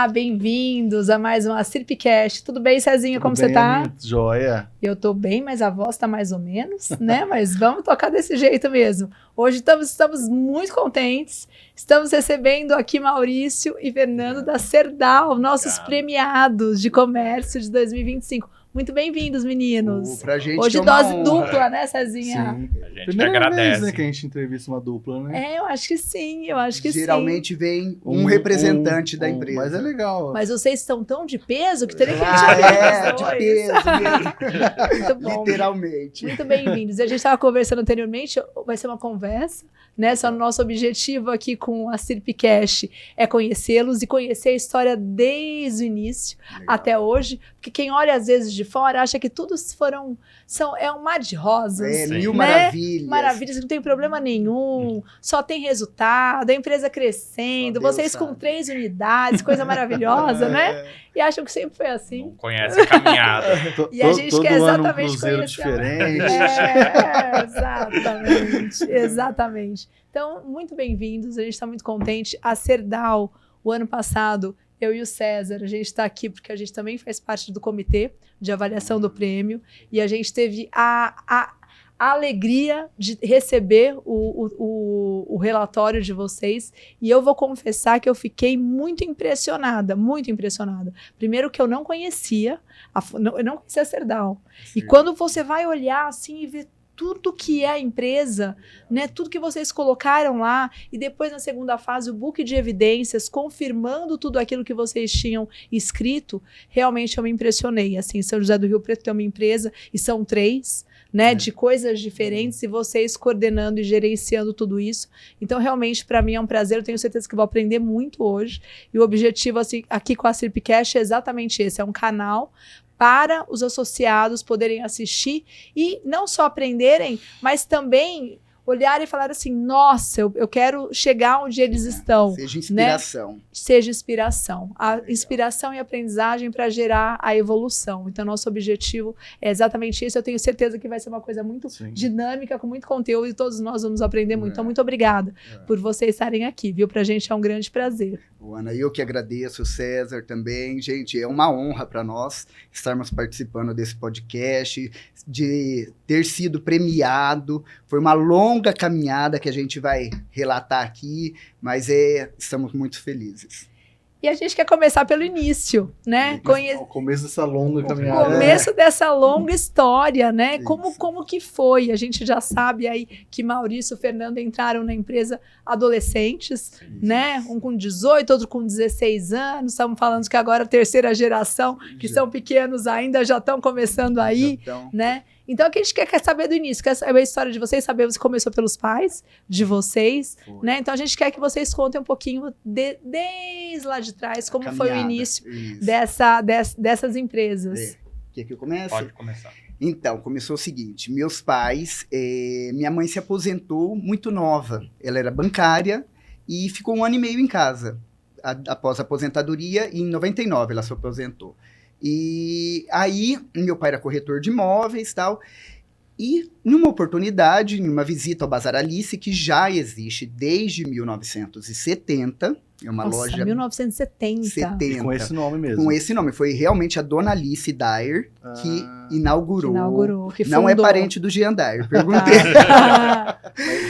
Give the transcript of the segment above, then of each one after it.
Olá, bem-vindos a mais uma Sirpcast. Tudo bem, Cezinha? Como você tá? Joia. Eu tô bem, mas a voz tá mais ou menos, né? Mas vamos tocar desse jeito mesmo. Hoje estamos muito contentes. Estamos recebendo aqui Maurício e Fernando da Serdal, nossos premiados de comércio de 2025. Muito bem-vindos, meninos. Pra gente hoje dose dupla, né, Cezinha? Sim. A gente Primeira agradece. vez, né, que a gente entrevista uma dupla, né? Eu acho que sim, Geralmente vem um representante da empresa. Mas é legal. Mas vocês estão tão de peso que teria que de peso mesmo. Muito bom. Literalmente. Muito bem-vindos. E a gente estava conversando anteriormente, vai ser uma conversa, né? Só o nosso objetivo aqui com a Sirpcast é conhecê-los e conhecer a história desde o início até hoje, porque quem olha às vezes de fora acha que tudo é um mar de rosas. Mil né? maravilhas. Maravilhas, não tem problema nenhum, só tem resultado, a empresa crescendo, vocês com 3 unidades, coisa maravilhosa, né? E acham que sempre foi assim. Não conhece a caminhada. E a gente quer exatamente um cruzeiro conhecer. diferente. Exatamente. Então, muito bem-vindos, a gente está muito contente. A Serdal, o ano passado, eu e o César, a gente está aqui porque a gente também faz parte do comitê de avaliação do prêmio e a gente teve a alegria de receber o relatório de vocês e eu vou confessar que eu fiquei muito impressionada. Primeiro que eu não conhecia, eu não conhecia a Serdal. E quando você vai olhar assim e ver tudo que é a empresa, né? Tudo que vocês colocaram lá e depois na segunda fase o book de evidências confirmando tudo aquilo que vocês tinham escrito, realmente eu me impressionei. Assim, São José do Rio Preto tem uma empresa e são 3, né? De coisas diferentes e vocês coordenando e gerenciando tudo isso. Então, realmente, para mim é um prazer. Eu tenho certeza que vou aprender muito hoje. E o objetivo assim, aqui com a Sirpcast é exatamente esse. É um canal para os associados poderem assistir e não só aprenderem, mas também olhar e falar assim, nossa, eu quero chegar onde eles estão. Seja inspiração. Né? Seja inspiração. A inspiração e aprendizagem para gerar a evolução. Então, nosso objetivo é exatamente isso. Eu tenho certeza que vai ser uma coisa muito dinâmica, com muito conteúdo e todos nós vamos aprender muito. Então, muito obrigada por vocês estarem aqui, viu? Pra gente é um grande prazer. Ana, eu que agradeço, o César também. Gente, é uma honra para nós estarmos participando desse podcast, de ter sido premiado. Foi uma longa caminhada que a gente vai relatar aqui, mas estamos muito felizes. E a gente quer começar pelo início, né? O começo dessa longa caminhada. O começo dessa longa história, né? Como que foi? A gente já sabe aí que Maurício e Fernando entraram na empresa adolescentes, né? Um com 18, outro com 16 anos. Estamos falando que agora a terceira geração, que são pequenos ainda, já estão começando aí, né? Então, o que a gente quer saber do início, quer saber a história de vocês, saber se começou pelos pais de vocês, né? Então, a gente quer que vocês contem um pouquinho desde lá de trás, como foi o início dessas empresas. Quer que eu comece? Pode começar. Então, começou o seguinte, meus pais, minha mãe se aposentou muito nova, ela era bancária e ficou 1 ano e meio em casa, após a aposentadoria, e em 99 ela se aposentou. E aí, meu pai era corretor de imóveis e tal, e numa oportunidade, numa visita ao Bazar Alice, que já existe desde 1970, é uma loja... 1970. E com esse nome mesmo. Com esse nome, foi realmente a dona Alice Dyer que inaugurou. Que não é parente do Jean Dyer, perguntei.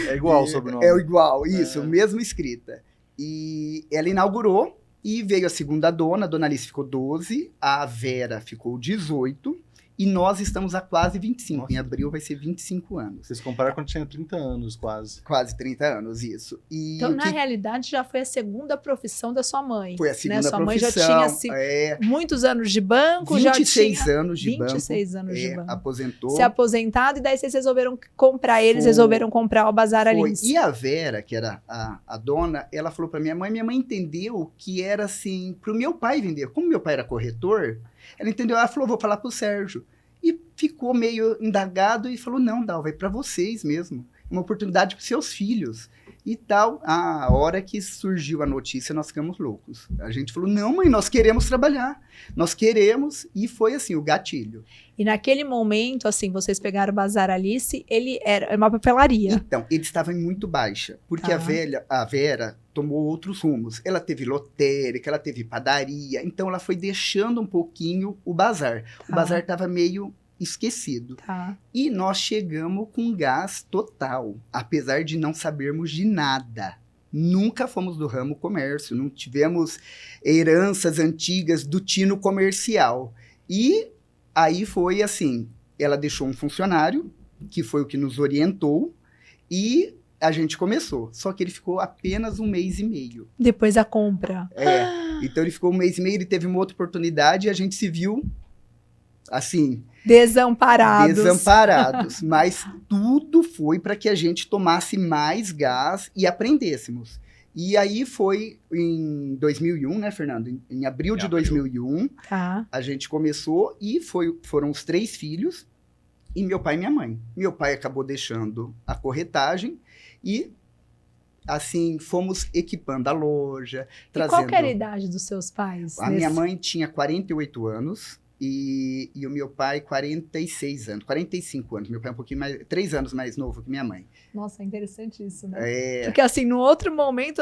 É igual o sobrenome. É igual, isso, mesma escrita. E ela inaugurou, e veio a segunda dona, a dona Alice ficou 12, a Vera ficou 18, e nós estamos há quase 25. Nossa. Em abril vai ser 25 anos. Vocês compraram quando tinha 30 anos, quase. Quase 30 anos, isso. E então, na realidade, já foi a segunda profissão da sua mãe. Foi a segunda sua profissão. Sua mãe já tinha muitos anos de banco. 26 já tinha anos de 26 anos de banco. Aposentou. Se aposentado, e daí vocês resolveram comprar resolveram comprar o Bazar Alice. E a Vera, que era a dona, ela falou pra minha mãe entendeu que era assim, pro meu pai vender. Como meu pai era corretor, ela entendeu, ela falou, vou falar pro Sérgio. E ficou meio indagado e falou, não, Dal, vai para vocês mesmo. Uma oportunidade para seus filhos. e tal. A hora que surgiu a notícia, nós ficamos loucos. A gente falou, não, mãe, nós queremos trabalhar. Nós queremos. E foi assim, o gatilho. E naquele momento, assim, vocês pegaram o Bazar Alice, ele era uma papelaria. Então, ele estava em muito baixa. Porque Tá. a Vera tomou outros rumos. Ela teve lotérica, ela teve padaria. Então, ela foi deixando um pouquinho o bazar. O Tá. bazar estava meio esquecido. Tá. E nós chegamos com gás total, apesar de não sabermos de nada. Nunca fomos do ramo comércio, não tivemos heranças antigas do tino comercial. E aí foi assim, ela deixou um funcionário, que foi o que nos orientou, e a gente começou. Só que ele ficou apenas 1 mês e meio. Depois a compra. Então ele ficou 1 mês e meio, ele teve uma outra oportunidade e a gente se viu assim, Desamparados. mas tudo foi para que a gente tomasse mais gás e aprendêssemos. E aí foi em 2001, né, Fernando? Em abril de 2001, Tá. a gente começou e foram os 3 filhos e meu pai e minha mãe. Meu pai acabou deixando a corretagem e, assim, fomos equipando a loja, E trazendo... qual que era a idade dos seus pais? A minha mãe tinha 48 anos e o meu pai 46 anos, 45 anos. Meu pai é um pouquinho mais, 3 anos mais novo que minha mãe. Nossa, é interessante isso, né? É, Porque assim, no outro momento,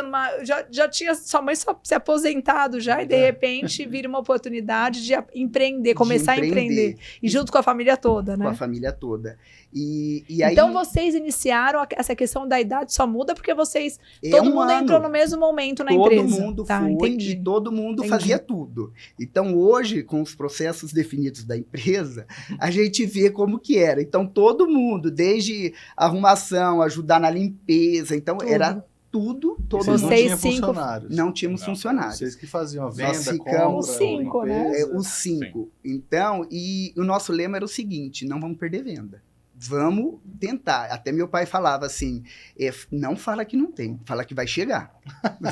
já tinha sua mãe só se aposentado já, e de repente vira uma oportunidade de empreender, começar a empreender. E junto com a família toda, com né? a família toda. E aí, Então vocês iniciaram essa questão da idade só muda porque vocês. é Todo um mundo ano. entrou no mesmo momento na Todo empresa. mundo Tá, foi entendi. e todo mundo Entendi. fazia tudo. Então, hoje, com os processos definidos da empresa, a gente vê como que era. Então, todo mundo, desde arrumação, ajudar na limpeza. Então, Tudo. era tudo, todo Vocês mundo. não Vocês tinham 5 funcionários. Não tínhamos Não. funcionários. Vocês que faziam a Nós venda, ficamos- compra, Os 5, né? limpeza. Os 5. Então, e o nosso lema era o seguinte: não vamos perder venda. Vamos tentar. Até meu pai falava assim: não fala que não tem, fala que vai chegar.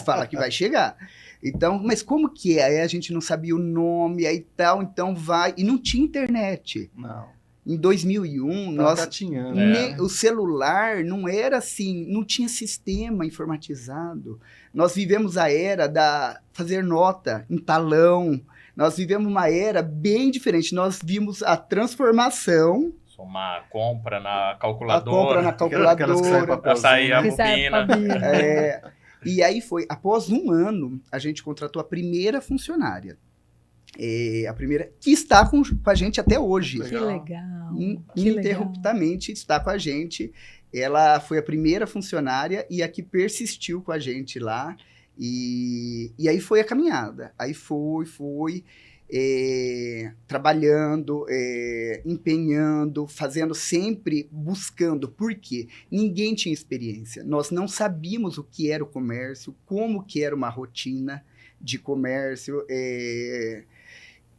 Fala que vai chegar. Então, mas como que é? Aí a gente não sabia o nome, aí tal, então vai. E não tinha internet. Não. Em 2001, Tava nós gatinhando, É. o celular não era assim, não tinha sistema informatizado. Nós vivemos a era da fazer nota em talão. Nós vivemos uma era bem diferente. Nós vimos a transformação, Somar compra na a calculadora. compra na Aquelas que saem calculadora. Pra sair a Que serve pra bobina. vir. É, e aí foi, após 1 ano, a gente contratou a primeira funcionária. A primeira, que está com a gente até hoje. Que legal. Que Ininterruptamente está com a gente. Ela foi a primeira funcionária e a que persistiu com a gente lá. E aí foi a caminhada. Aí foi trabalhando, empenhando, fazendo sempre, buscando. Por quê? Ninguém tinha experiência. Nós não sabíamos o que era o comércio, como que era uma rotina de comércio.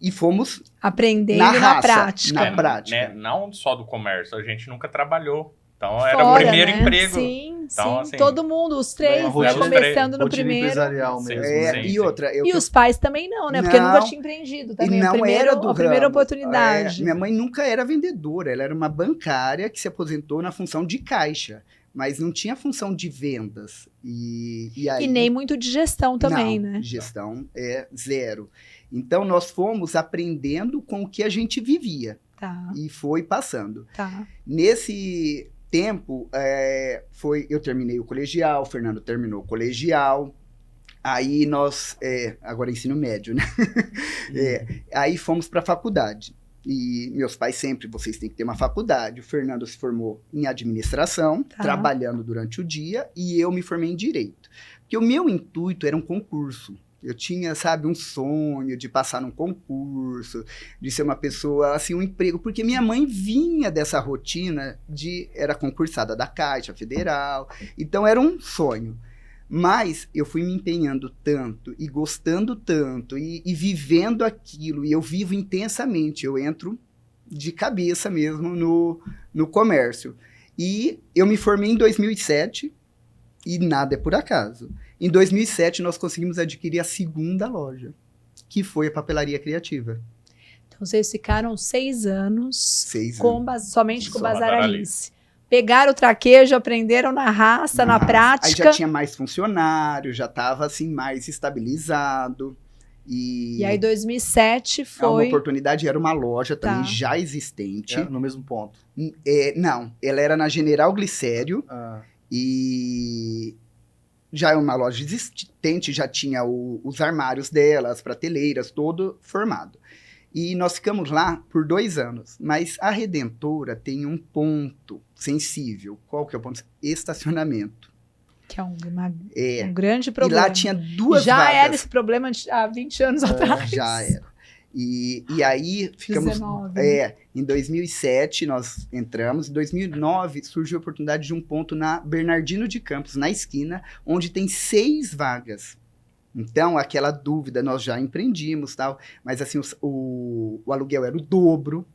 E fomos Aprendendo Na na, raça, prática. na prática. Né? Não só do comércio, a gente nunca trabalhou. Então era o Fora, primeiro né? emprego. Sim, Então, sim. assim, Todo mundo, os 3, Uma né, rotina- começando no rotina primeiro. empresarial Sim, mesmo. sim. né? E outra, E os pais também não, né? Porque Não. nunca tinha empreendido também. E não era do a primeira ramo. oportunidade. Minha mãe nunca era vendedora, ela era uma bancária que se aposentou na função de caixa, mas não tinha função de vendas. E aí, E nem muito de gestão também, não, né? gestão é 0. Então, nós fomos aprendendo com o que a gente vivia Tá, e foi passando. tá. Nesse tempo, eu terminei o colegial, o Fernando terminou o colegial, aí nós, agora ensino médio, né? Aí fomos para a faculdade. E meus pais sempre, vocês têm que ter uma faculdade. O Fernando se formou em administração, Tá. trabalhando durante o dia, e eu me formei em direito. Porque o meu intuito era um concurso. Eu tinha, sabe, um sonho de passar num concurso, de ser uma pessoa, assim, um emprego. Porque minha mãe vinha dessa rotina era concursada da Caixa Federal. Então, era um sonho. Mas eu fui me empenhando tanto e gostando tanto e vivendo aquilo. E eu vivo intensamente. Eu entro de cabeça mesmo no comércio. E eu me formei em 2007 e nada é por acaso. Em 2007, nós conseguimos adquirir a segunda loja, que foi a Papelaria Criativa. Então vocês ficaram 6 anos 6 anos. somente com o Só Bazar Bazar Alice. pegaram o traquejo, aprenderam na raça, na Aí prática. já tinha mais funcionário, já estava assim, mais estabilizado. E aí 2007 Uma foi... oportunidade, era uma loja também Tá. já existente. É, no mesmo ponto. Não, ela era na General Glicério Ah, e já é uma loja existente, já tinha os armários dela, as prateleiras, todo formado. E nós ficamos lá por 2 anos. Mas a Redentora tem um ponto sensível. Qual que é o ponto? Estacionamento. Que é um grande E problema. lá tinha 2 Já vagas. era esse problema há 20 anos atrás. Já era. E aí ficamos... 19. Em 2007 nós entramos. Em 2009 surgiu a oportunidade de um ponto na Bernardino de Campos, na esquina, onde tem 6 vagas. Então, aquela dúvida, nós já empreendimos, tal, mas assim, o aluguel era o dobro,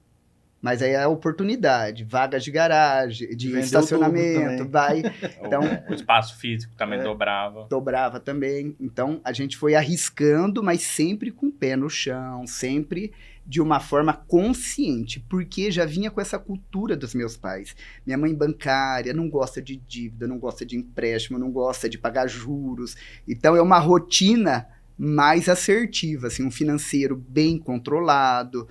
mas aí é a oportunidade, vagas de garagem, de Vendeu estacionamento, tudo vai, então O espaço físico também dobrava. dobrava também. Então, a gente foi arriscando, mas sempre com o pé no chão, sempre de uma forma consciente, porque já vinha com essa cultura dos meus pais. Minha mãe bancária, não gosta de dívida, não gosta de empréstimo, não gosta de pagar juros. Então, é uma rotina mais assertiva, assim, um financeiro bem controlado,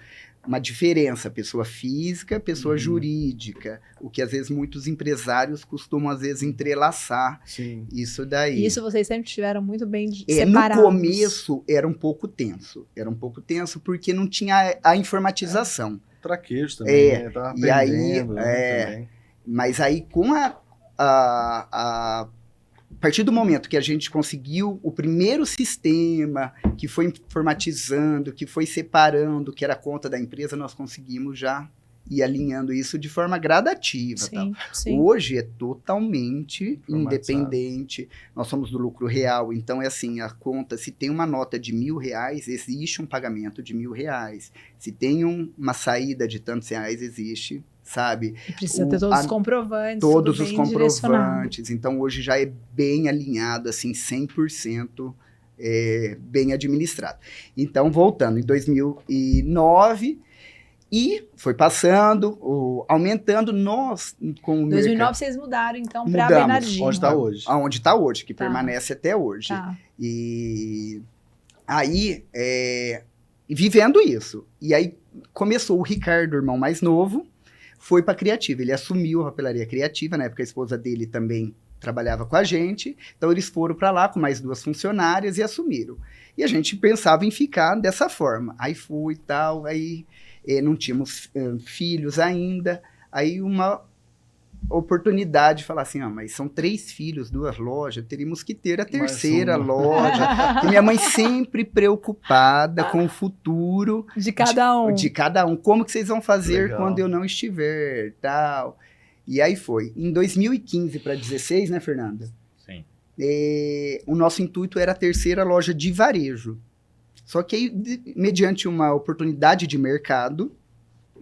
uma diferença, pessoa física, pessoa jurídica, o que às vezes muitos empresários costumam às vezes entrelaçar sim. isso daí. Isso vocês sempre tiveram muito bem No separados. começo era um pouco tenso porque não tinha a informatização. Traquejo também, É, né? Tava e aí, aprendendo, né, também. Mas aí com a partir do momento que a gente conseguiu o primeiro sistema, que foi informatizando, que foi separando, que era a conta da empresa, nós conseguimos já ir alinhando isso de forma gradativa. Tal. Sim, sim. Hoje é totalmente Informatizado. independente, nós somos do lucro real, então é assim, a conta, se tem uma nota de R$1.000, existe um pagamento de R$1.000. Se tem uma saída de tantos reais, existe, sabe? E precisa ter todos os comprovantes. Todos tudo os bem direcionado. comprovantes, então hoje já é bem alinhado, assim, 100% bem administrado. Então, voltando, em 2009... E foi passando, aumentando, nós com o 2009 vocês mudaram, então, para Mudamos. Bernardino. Onde está hoje? Aonde está hoje, que Tá. permanece até hoje. Tá. E aí, vivendo isso. E aí começou o Ricardo, irmão mais novo, foi para Criativa. Ele assumiu a papelaria Criativa, na época a esposa dele também trabalhava com a gente. Então eles foram para lá com mais 2 funcionárias e assumiram. E a gente pensava em ficar dessa forma. Aí foi e tal, aí não tínhamos filhos ainda. Aí uma oportunidade de falar assim, mas são 3 filhos, 2 lojas, teríamos que ter a terceira uma. loja. E minha mãe sempre preocupada com o futuro De cada um. de cada um. Como que vocês vão fazer Legal. quando eu não estiver, tal. E aí foi. Em 2015 para 2016, né, Fernanda? Sim. O nosso intuito era a terceira loja de varejo. Só que aí, mediante uma oportunidade de mercado,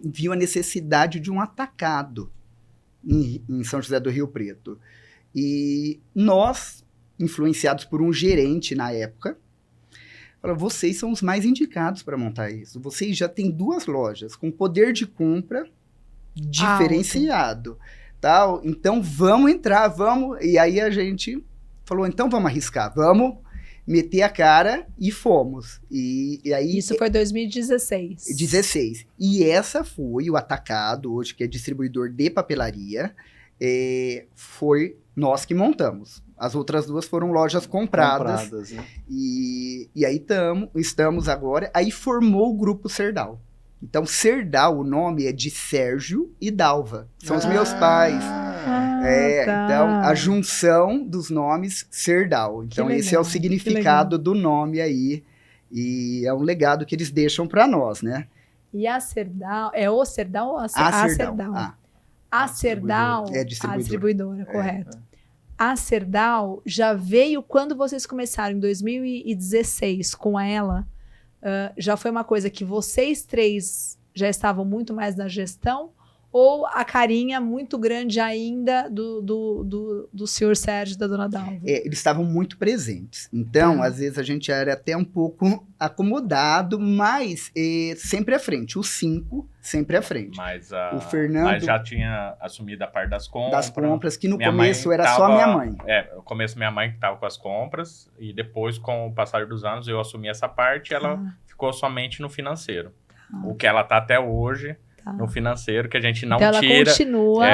viu a necessidade de um atacado em São José do Rio Preto. E nós, influenciados por um gerente na época, falaram, vocês são os mais indicados para montar isso. Vocês já têm 2 lojas com poder de compra diferenciado. Tal. Então, vamos entrar, vamos. E aí a gente falou, então vamos arriscar, vamos meter a cara e fomos. E aí, Isso foi 2016. 16. E essa foi o Atacado, hoje que é distribuidor de papelaria, foi nós que montamos. As outras 2 foram lojas compradas. Né? E aí estamos agora. Aí formou o Grupo Serdal. Então, Serdal, o nome é de Sérgio e Dalva. São os meus pais. Tá. Então, a junção dos nomes Serdal. Então, Que esse é o legal, significado do nome aí. E é um legado que eles deixam para nós, né? E a Serdal, é o Serdal ou a Serdal. A Serdal, É distribuidora. a distribuidora, correto. A Serdal já veio quando vocês começaram, em 2016, com ela. Já foi uma coisa que vocês 3 já estavam muito mais na gestão? ou a carinha muito grande ainda do senhor Sérgio e da dona Dalva? Eles estavam muito presentes. Então, Tá. às vezes, a gente era até um pouco acomodado, mas sempre à frente. Os 5, sempre à frente. Mas, O Fernando- mas já tinha assumido a parte das compras. Das compras, que no Minha começo mãe era tava- só minha mãe. No começo minha mãe que estava com as compras, e depois, com o passar dos anos, eu assumi essa parte e ela ficou somente no financeiro. O que ela tá até hoje, Tá. no financeiro, que a gente não Então ela tira. continua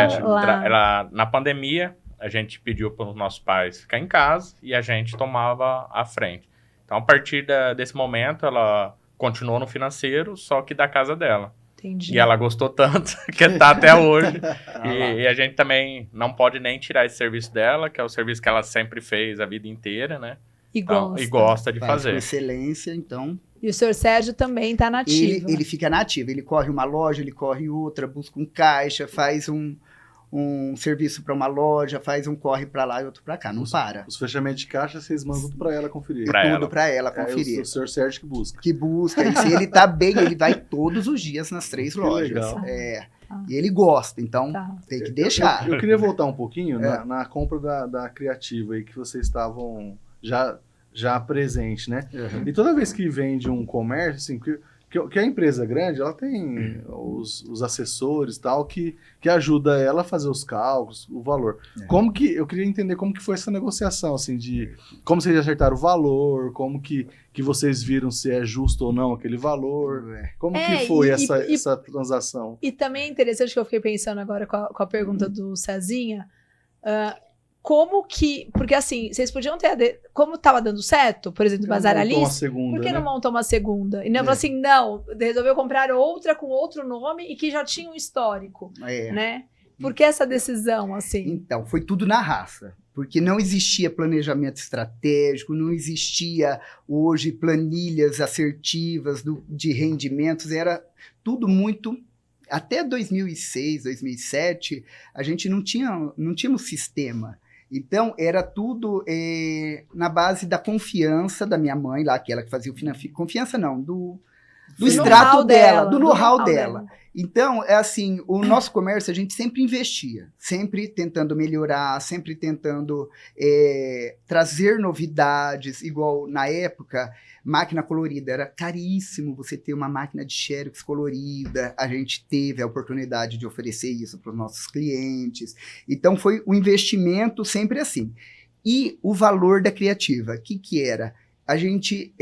lá. Na pandemia, a gente pediu para os nossos pais ficar em casa e a gente tomava a frente. Então, a partir desse momento, ela continuou no financeiro, só que da casa dela. Entendi. E ela gostou tanto que tá até hoje. Ah, lá. E a gente também não pode nem tirar esse serviço dela, que é o serviço que ela sempre fez a vida inteira, né? E Então, gosta. e gosta de Faz com fazer. excelência, então... E o senhor Sérgio também está nativo. Ele fica nativo, ele corre uma loja, ele corre outra, busca um caixa, faz um serviço para uma loja, faz um corre para lá e outro para cá, não para. Os fechamentos de caixa, vocês mandam tudo pra ela conferir. Pra Tudo ela. para ela É conferir. o senhor Sérgio que busca. Que busca, e se ele tá bem, ele vai todos os dias nas 3 Que lojas. legal. E ele gosta, então Tá. tem que deixar. Eu queria voltar um pouquinho É. na compra da Criativa aí, que vocês estavam já presente, né? Uhum. E toda vez que vende um comércio, assim, que a empresa grande, ela tem os assessores e tal, que ajuda ela a fazer os cálculos, o valor. Eu queria entender como que foi essa negociação, assim, de como vocês acertaram o valor, como que vocês viram se é justo ou não aquele valor, como que foi essa transação? E também é interessante que eu fiquei pensando agora com a pergunta do Cezinha, como que... Porque assim, vocês podiam ter... Como estava dando certo, por exemplo, do Bazar Montou uma Alice, segunda, por que né? não montou uma segunda? E não falou assim, não, resolveu comprar outra com outro nome e que já tinha um histórico, né? Por que essa decisão, assim? Então, foi tudo na raça. Porque não existia planejamento estratégico, não existia hoje planilhas assertivas de rendimentos, era tudo muito... Até 2006, 2007, a gente não tínhamos sistema. Então, era tudo na base da confiança da minha mãe, lá, aquela que fazia o financeiro. Confiança não, do extrato dela, do know-how dela. Então, é assim, o nosso comércio a gente sempre investia, sempre tentando melhorar, sempre tentando trazer novidades, igual na época, máquina colorida, era caríssimo você ter uma máquina de xerox colorida, a gente teve a oportunidade de oferecer isso para os nossos clientes, então foi um investimento sempre assim. E o valor da Criativa, o que era? A gente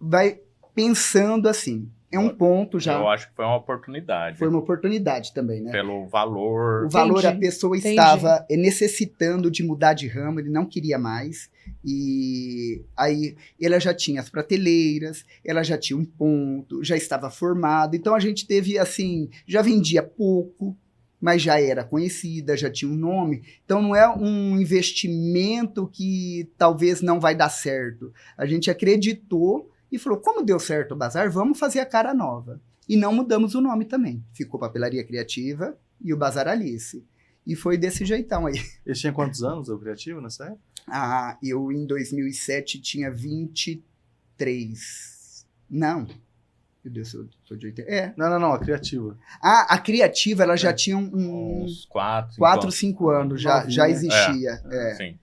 vai pensando assim, é um ponto já. Eu acho que foi uma oportunidade. Foi uma oportunidade também, né? Pelo valor. O valor, Entendi. a pessoa Entendi. estava necessitando de mudar de ramo, ele não queria mais. E aí ela já tinha as prateleiras, ela já tinha um ponto, já estava formada. Então a gente teve assim, já vendia pouco, mas já era conhecida, já tinha um nome. Então não é um investimento que talvez não vai dar certo. A gente acreditou e falou, como deu certo o bazar, vamos fazer a cara nova. E não mudamos o nome também. Ficou Papelaria Criativa e o Bazar Alice. E foi desse jeitão aí. Eles tinham quantos anos, o Criativo, nessa época? Eu em 2007 tinha 23. Não. Meu Deus, eu sou de 80. Não, a Criativa. A Criativa, ela já tinha uns Uns 4, 4, 5 anos, já Novinha. existia. Sim.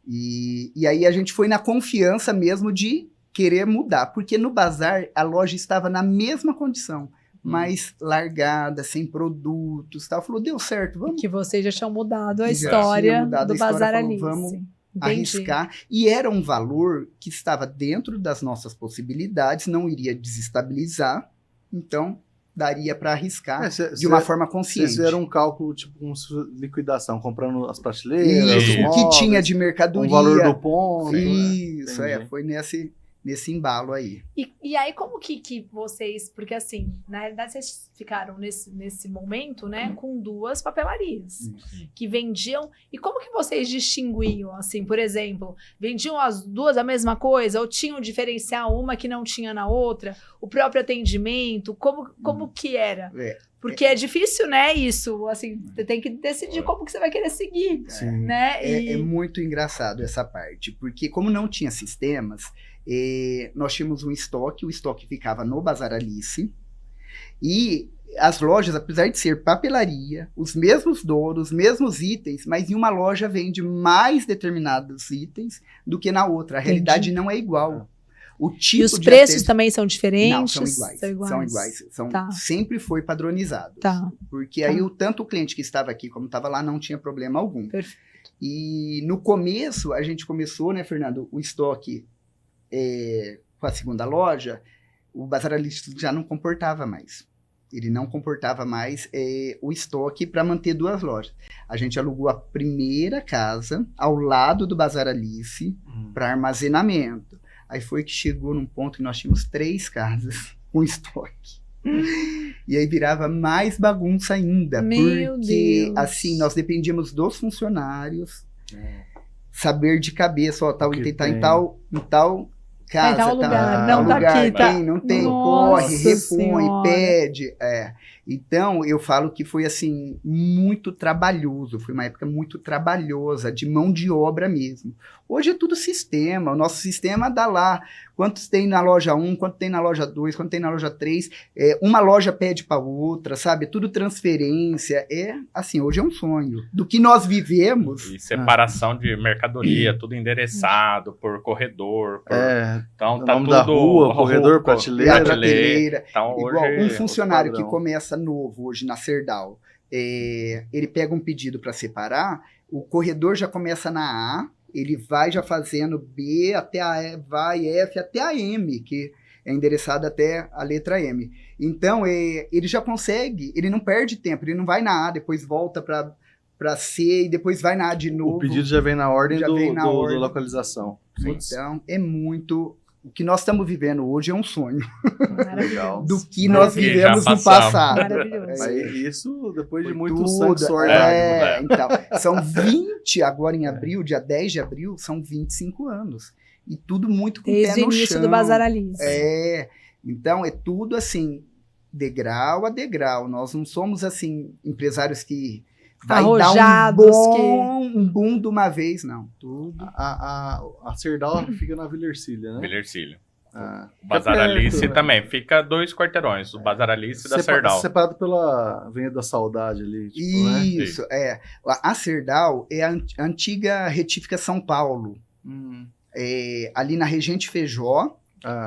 E aí a gente foi na confiança mesmo de querer mudar, porque no bazar a loja estava na mesma condição, mas largada, sem produtos, tal. Falou, deu certo, vamos Que vocês já tinham mudado a Já história tinha mudado do a história, Bazar falou, Alice. vamos Entendi. arriscar. E era um valor que estava dentro das nossas possibilidades, não iria desestabilizar, então daria para arriscar de uma forma consciente. Vocês fizeram um cálculo, tipo, com liquidação, comprando as prateleiras, Isso, os o que móveis, tinha de mercadoria. o valor do ponto. Isso, Entendi. foi nesse embalo aí. E aí, como que vocês... Porque, assim, na realidade, vocês ficaram nesse momento, né, com 2 papelarias que vendiam... E como que vocês distinguiam, assim, por exemplo, vendiam as 2 a mesma coisa? Ou tinham um diferencial, uma que não tinha na outra? O próprio atendimento? Como que era? Porque é difícil, né, isso, assim, você tem que decidir como que você vai querer seguir, Sim. né? É muito engraçado essa parte, porque como não tinha sistemas, nós tínhamos um estoque, o estoque ficava no Bazar Alice, e as lojas, apesar de ser papelaria, os mesmos donos, os mesmos itens, mas em uma loja vende mais determinados itens do que na outra. A realidade não é igual. O tipo E os preços também são diferentes? Não, são iguais. São iguais. Tá. Sempre foi padronizado. Tá. Porque aí tanto o cliente que estava aqui como estava lá não tinha problema algum. Perfeito. E no começo, a gente começou, né, Fernando, o estoque com a segunda loja, o Bazar Alice já não comportava mais. Ele não comportava mais o estoque para manter 2 lojas. A gente alugou a primeira casa ao lado do Bazar Alice para armazenamento. Aí foi que chegou num ponto que nós tínhamos 3 casas com estoque. E aí virava mais bagunça ainda. Meu porque, Deus. assim, nós dependíamos dos funcionários saber de cabeça, ó, tal item tá em tal casa. Em tal lugar, tal não tá lugar, aqui, tá? não tem, Nossa corre, repõe, Senhora. pede. Então, eu falo que foi, assim, muito trabalhoso. Foi uma época muito trabalhosa, de mão de obra mesmo. Hoje é tudo sistema. O nosso sistema dá lá quantos tem na loja 1, quanto tem na loja 2, quanto tem na loja 3. Uma loja pede para outra, sabe? Tudo transferência. Assim, hoje é um sonho. Do que nós vivemos... E separação de mercadoria, tudo endereçado por corredor. Então o tá nome tudo... da rua, corredor, prateleira. Prateleira. Então, Igual hoje, um funcionário que padrão. começa novo hoje na Serdal, ele pega um pedido para separar, o corredor já começa na A, ele vai já fazendo B até a E, vai F até a M, que é endereçado até a letra M. Então, ele já consegue, ele não perde tempo, ele não vai na A, depois volta para C e depois vai na A de novo. O pedido já vem na ordem Já do vem na ordem. da localização. Putz, Então, é muito... O que nós estamos vivendo hoje é um sonho Maravilhoso. do que nós Que já vivemos no passamos. passado. Maravilhoso. Mas isso depois de Foi muito tudo, sangue, suor e lágrimas. então, são 20, agora em abril, dia 10 de abril, são 25 anos. E tudo muito com o pé Desde o no início chão. do Bazar Alice. Então é tudo assim, degrau a degrau. Nós não somos assim, empresários que vai Arrojados, dar um boom de uma vez, não. Tudo. A Serdal fica na Vila Ercília, né? Vila Ercília. Fica O Bazar perto, Alice né? também. Fica 2 quarteirões. O Bazar Alice e da Serdal. Separado pela Avenida da Saudade ali. Tipo, né? Isso, A Serdal é a antiga retífica São Paulo. Ali na Regente Feijó,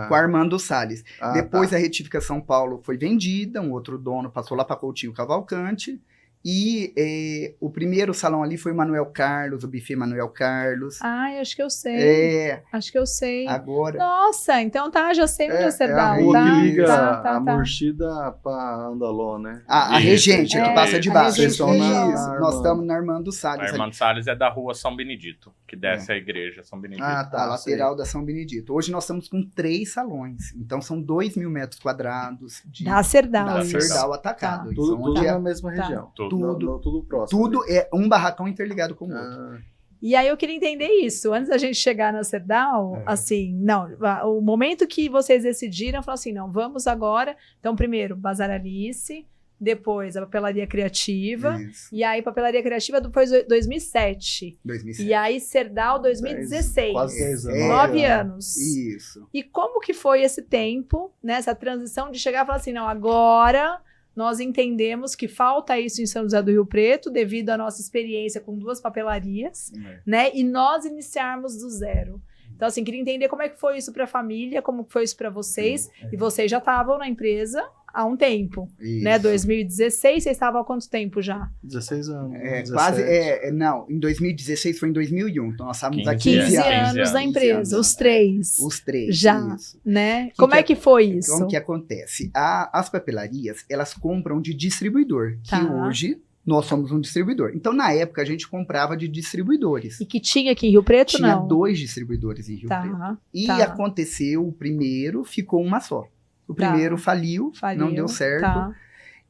com Armando Salles. Depois a retífica São Paulo foi vendida, um outro dono passou lá para Coutinho Cavalcante. E o primeiro salão ali foi Manuel Carlos, o buffet Manuel Carlos. Ai, acho que eu sei. Acho que eu sei. Agora... Nossa, então já sei onde é a Serdal. rua Tá, que liga tá. a Murchida para Andaló, né? A Isso, Regente, que passa de a baixo. Regente Isso, Feijó. nós estamos na Armando Salles. A Armando Salles é da rua São Benedito, que desce a igreja São Benedito. A lateral da São Benedito. Hoje nós estamos com 3 salões. Então são 2.000 metros quadrados Da Serdal. da isso. Serdal atacado. Tá. Isso, Tudo onde na mesma região. Tudo próximo. tudo é um barracão interligado com o outro. E aí eu queria entender isso. Antes da gente chegar na Serdal, assim, não, o momento que vocês decidiram, falaram assim, não, vamos agora. Então, primeiro, Bazar Alice, depois a Papelaria Criativa, Isso. e aí Papelaria Criativa depois 2007. 2007. E aí Serdal 2016. Quase 10 anos. 9 anos. Isso. E como que foi esse tempo, né, essa transição de chegar e falar assim, não, agora nós entendemos que falta isso em São José do Rio Preto, devido à nossa experiência com 2 papelarias, né, e nós iniciarmos do zero. Então, assim, queria entender como é que foi isso para a família, como foi isso para vocês, e vocês já estavam na empresa há um tempo, né, 2016, vocês estavam há quanto tempo já? 16 anos. 17. Quase, não, em 2016 foi em 2001, então nós estávamos há 15 15 15 anos, anos. na 15 empresa, anos, os 3, Os 3, Já. isso. né? Como é que foi isso? Como que acontece? As papelarias, elas compram de distribuidor, que Tá. hoje nós somos um distribuidor. Então, na época, a gente comprava de distribuidores. E que tinha aqui em Rio Preto, Tinha não? 2 distribuidores em Rio Preto. Tá, E tá. aconteceu, o primeiro ficou uma só. O primeiro faliu, não deu certo. Tá.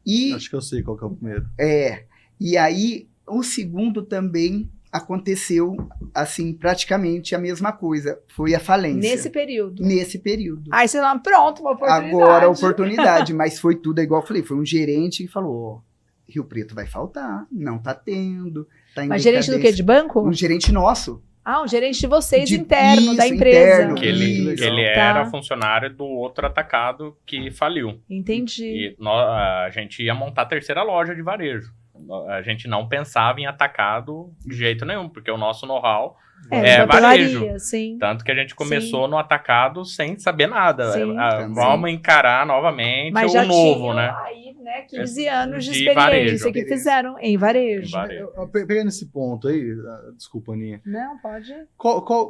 E, Acho que eu sei qual que é o primeiro. e aí, o segundo também aconteceu, assim, praticamente a mesma coisa. Foi a falência. Nesse período. Nesse período. Aí você lá, pronto, uma oportunidade. Agora a oportunidade, mas foi tudo igual eu falei, foi um gerente que falou, ó, Rio Preto vai faltar, não tá tendo, tá em Mas gerente do quê? decadência. De banco? Um gerente nosso. Ah, um gerente de vocês De- interno, da isso, empresa. interno. Que ele, Isso. que ele Tá. era funcionário do outro atacado que faliu. Entendi. E a gente ia montar a terceira loja de varejo. A gente não pensava em atacado de jeito nenhum, porque o nosso know-how é papelaria, varejo. sim. Tanto que a gente começou no atacado sem saber nada. Sim. Vamos encarar novamente Mas o já novo, tinham né? aí, né, 15 anos de De experiência varejo. que fizeram em varejo. Em varejo. Pegando esse ponto aí, desculpa, Aninha. Não, pode.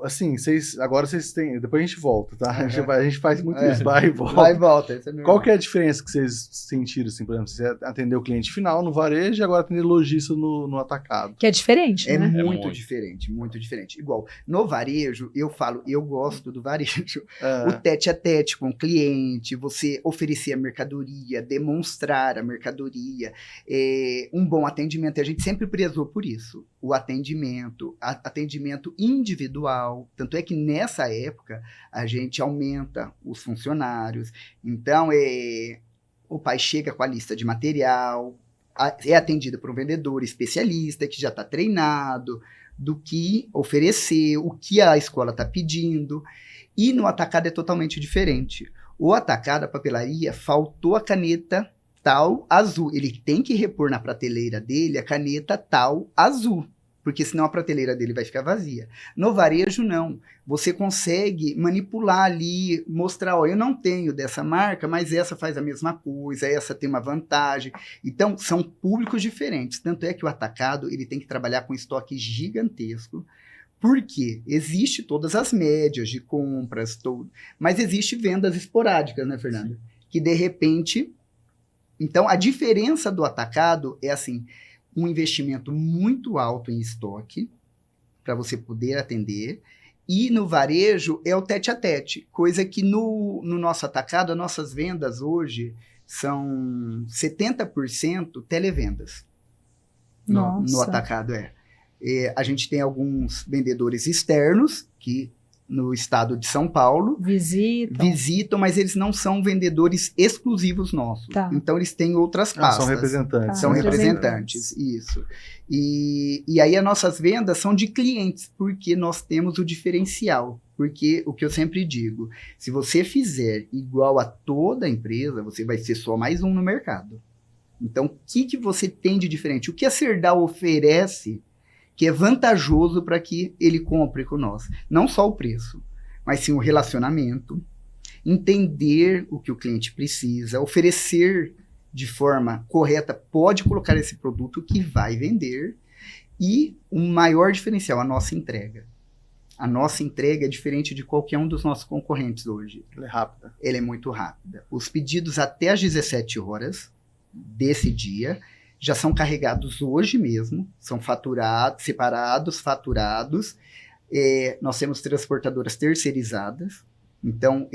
Assim, agora vocês têm. Depois a gente volta, tá? A gente faz muito É. isso, vai e volta. Vai e volta. Isso é normal. Qual que é a diferença que vocês sentiram, assim, por exemplo, você atender o cliente final no varejo e agora atender lojista no atacado? Que é diferente, É né? muito muito. diferente, muito diferente. Igual, no varejo, eu falo, eu gosto do varejo. É, O tete a tete com o cliente, você oferecer a mercadoria, demonstrar a mercadoria, um bom atendimento. E a gente sempre prezou por isso. O atendimento, atendimento individual. Tanto é que nessa época a gente aumenta os funcionários. Então, o pai chega com a lista de material, é atendido por um vendedor especialista que já está treinado do que oferecer, o que a escola está pedindo. E no atacado é totalmente diferente. O atacado, a papelaria, faltou a caneta tal azul. Ele tem que repor na prateleira dele a caneta tal azul, porque senão a prateleira dele vai ficar vazia. No varejo, não. Você consegue manipular ali, mostrar, ó, eu não tenho dessa marca, mas essa faz a mesma coisa, essa tem uma vantagem. Então, são públicos diferentes. Tanto é que o atacado, ele tem que trabalhar com estoque gigantesco, porque existe todas as médias de compras, mas existe vendas esporádicas, né, Fernanda? Que, de repente... Então, a diferença do atacado é, assim, um investimento muito alto em estoque, para você poder atender, e no varejo é o tete a tete, coisa que no nosso atacado, as nossas vendas hoje são 70% televendas. No Nossa. atacado, a gente tem alguns vendedores externos que no estado de São Paulo visitam, mas eles não são vendedores exclusivos nossos. Tá. Então eles têm outras pastas. são representantes. São né? representantes, isso. E aí as nossas vendas são de clientes, porque nós temos o diferencial. Porque o que eu sempre digo, se você fizer igual a toda empresa, você vai ser só mais um no mercado. Então, o que você tem de diferente? O que a Serdal oferece que é vantajoso para que ele compre com nós? Não só o preço, mas sim o relacionamento, entender o que o cliente precisa, oferecer de forma correta, pode colocar esse produto que vai vender, e o maior diferencial, a nossa entrega. A nossa entrega é diferente de qualquer um dos nossos concorrentes hoje. Ela é rápida. Ela é muito rápida. Os pedidos até às 17 horas desse dia já são carregados hoje mesmo, são faturados, separados, faturados. Nós temos transportadoras terceirizadas, então,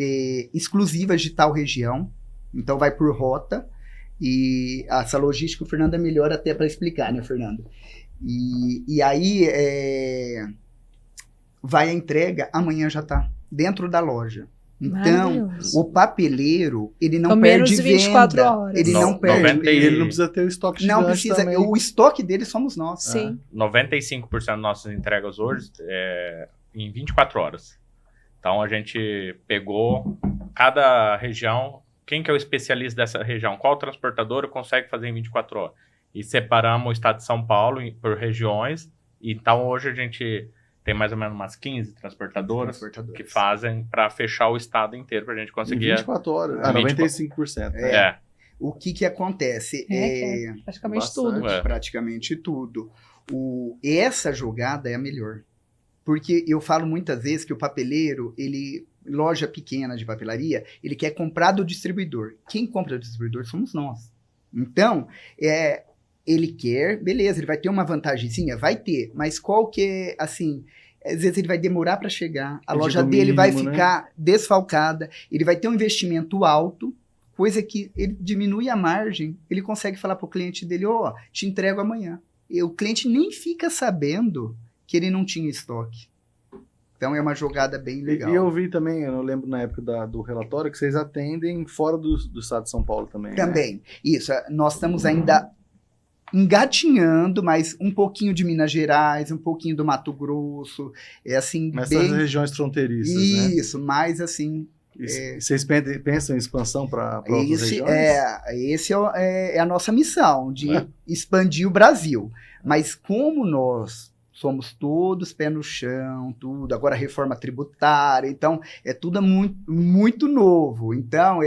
exclusivas de tal região, então vai por rota, e essa logística o Fernando é melhor até para explicar, né, Fernando? E aí, vai a entrega, amanhã já está dentro da loja. Então, Maravilhoso. o papeleiro, ele não Então, perde menos 24 venda. horas. Ele não perde. 90 E ele não precisa ter o estoque Não gigante precisa. também. O estoque dele somos nós. Sim. 95% das nossas entregas hoje é em 24 horas. Então a gente pegou cada região, quem que é o especialista dessa região, qual transportadora consegue fazer em 24 horas. E separamos o estado de São Paulo por regiões. Então hoje a gente tem mais ou menos umas 15 transportadoras que fazem para fechar o estado inteiro, para a gente Em conseguir... 24 horas. 24. 95%. O que acontece? Praticamente Bastante. tudo. Praticamente tudo. Essa jogada é a melhor. Porque eu falo muitas vezes que o papeleiro, loja pequena de papelaria, ele quer comprar do distribuidor. Quem compra do distribuidor somos nós. Então, ele quer, beleza, ele vai ter uma vantagemzinha? Vai ter, mas qual que é, assim, às vezes ele vai demorar para chegar, a loja dele vai ficar desfalcada, ele vai ter um investimento alto, coisa que ele diminui a margem, ele consegue falar para o cliente dele, te entrego amanhã. E o cliente nem fica sabendo que ele não tinha estoque. Então é uma jogada bem legal. E eu vi também, eu lembro na época do relatório, que vocês atendem fora do estado de São Paulo também. Também. Né? Isso, nós estamos ainda engatinhando, mas um pouquinho de Minas Gerais, um pouquinho do Mato Grosso, assim, Nessas regiões fronteiriças, né? Isso, mais assim... Vocês pensam em expansão para outras regiões? Esse é a nossa missão, de expandir o Brasil. Mas como nós somos todos pé no chão, tudo, agora reforma tributária, então é tudo muito, muito novo. Então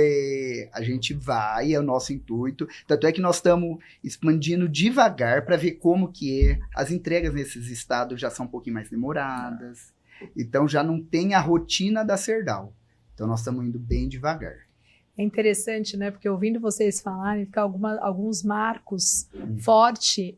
a gente vai, é o nosso intuito, tanto é que nós estamos expandindo devagar para ver como que é. As entregas nesses estados já são um pouquinho mais demoradas, então já não tem a rotina da Serdal. Então, nós estamos indo bem devagar. É interessante, né? Porque ouvindo vocês falarem, fica alguns marcos fortes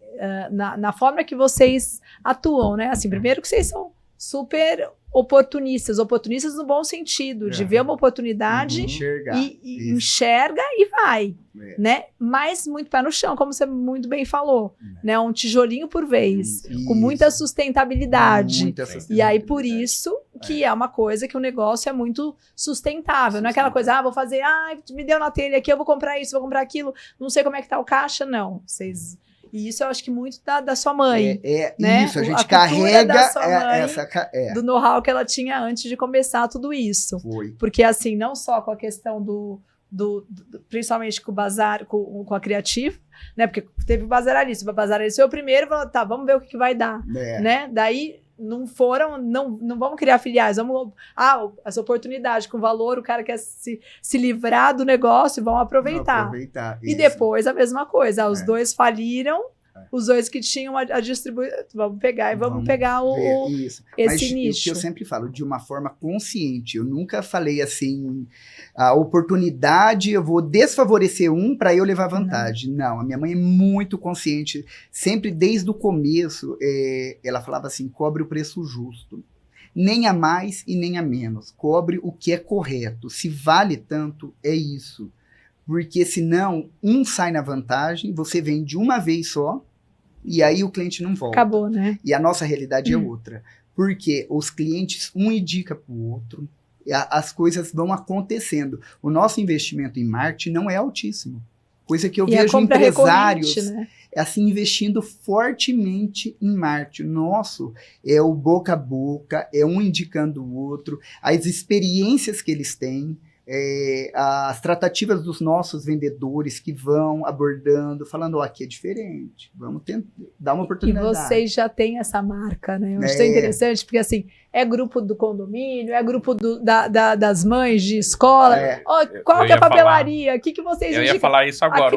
na forma que vocês atuam, né? Assim, primeiro que vocês são super oportunistas no bom sentido, de ver uma oportunidade e enxerga e vai, né? Mas muito pé no chão, como você muito bem falou, né? Um tijolinho por vez, com muita sustentabilidade. E aí, por isso que é uma coisa que o negócio é muito sustentável, não é aquela coisa, vou fazer, me deu na telha aqui, eu vou comprar isso, vou comprar aquilo, não sei como é que tá o caixa, não. E isso eu acho que muito da sua mãe. Né? Isso, a gente carrega do know-how que ela tinha antes de começar tudo isso. Porque assim, não só com a questão principalmente com o bazar, com a Criativa, né? Porque teve o Bazaralice. O Bazaralice foi o primeiro, falou, tá, vamos ver o que vai dar. Né? Daí não vamos criar filiais, as oportunidades com valor, o cara quer se livrar do negócio, vão aproveitar. E depois a mesma coisa, os dois faliram, os dois que tinham a distribuição, vamos pegar esse nicho. O que eu sempre falo, de uma forma consciente, eu nunca falei assim, a oportunidade, eu vou desfavorecer um para eu levar vantagem. Não, a minha mãe é muito consciente, sempre desde o começo, ela falava assim, cobre o preço justo. Nem a mais e nem a menos, cobre o que é correto, se vale tanto, é isso. Porque senão, um sai na vantagem, você vende uma vez só, e aí o cliente não volta. Acabou, né? E a nossa realidade é outra. Porque os clientes, um indica para o outro, as coisas vão acontecendo. O nosso investimento em marketing não é altíssimo. Coisa que eu vejo empresários né? assim, investindo fortemente em marketing. Nosso é o boca a boca, é um indicando o outro, as experiências que eles têm, as tratativas dos nossos vendedores que vão abordando, falando, aqui é diferente, vamos dar uma oportunidade. E vocês já têm essa marca, né? Eu acho isso interessante, porque assim, é grupo do condomínio, é grupo das mães de escola, qual que é a papelaria, o que vocês indicam? Eu ia falar isso agora,